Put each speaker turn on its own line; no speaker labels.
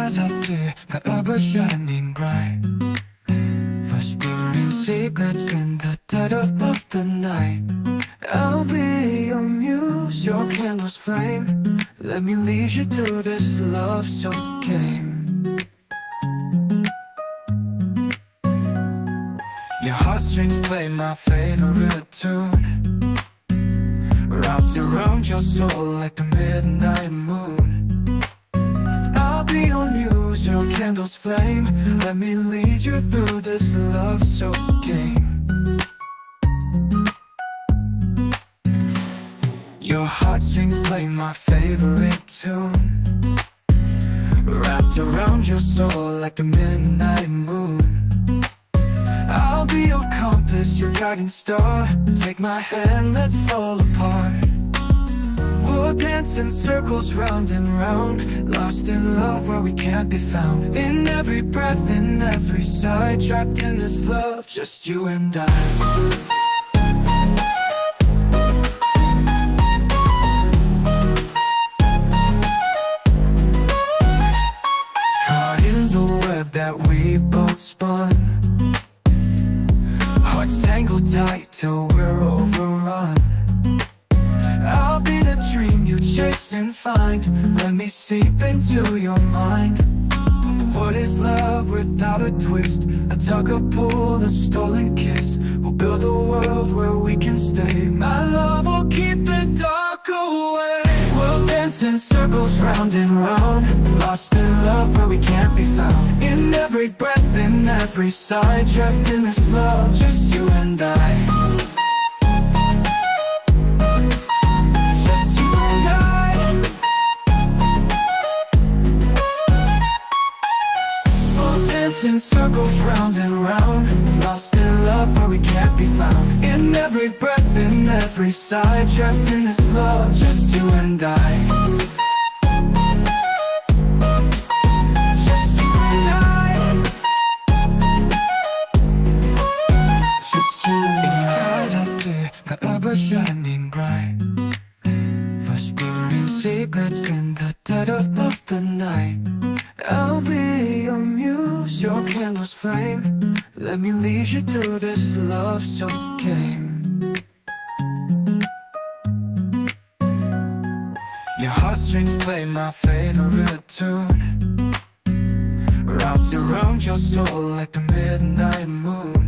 eyes are clear, forever shining bright, whispering secrets in the dead of the night. I'll be your muse, your candle's flame. Let me lead you through this love-soaked game. Your heartstrings play my favorite tune, wrapped around your soul like the midnight moon. I'll be your muse, your candle's flame. Let me lead you through this love-soaked game. Your heartstrings play my favorite tune, wrapped around your soul like the midnight moon. I'll be your compass, your guiding star. Take my hand, let's fall apart. We'll dance in circles round and round, lost in love where we can't be found. In every breath, in every sigh, trapped in this love, just you and I. That we both spun, hearts tangled tight till we're overrun. I'll be the dream you chase and find. Let me seep into your mind. What is love without a twist? A tug, a pull, a stolen kiss. We'll build a world where we can stay. My love will keep the dark away. We'll dance in circles round and round, lost in love where we can't be found. In every breath, in every sigh, trapped in this love, just you and I. Just you and I. We'll dance in circles round and round, lost in love where we can't be found. In every breath, in every sigh, trapped in this love, just you and I. Just you and I. Just you and I. In your eyes I see forever shining bright, whispering secrets in the dead of the night. I'll be your muse, your candle's flame. Let me lead you through this love-soaked game. Your heartstrings play my favorite tune, wrapped around your soul like the midnight moon.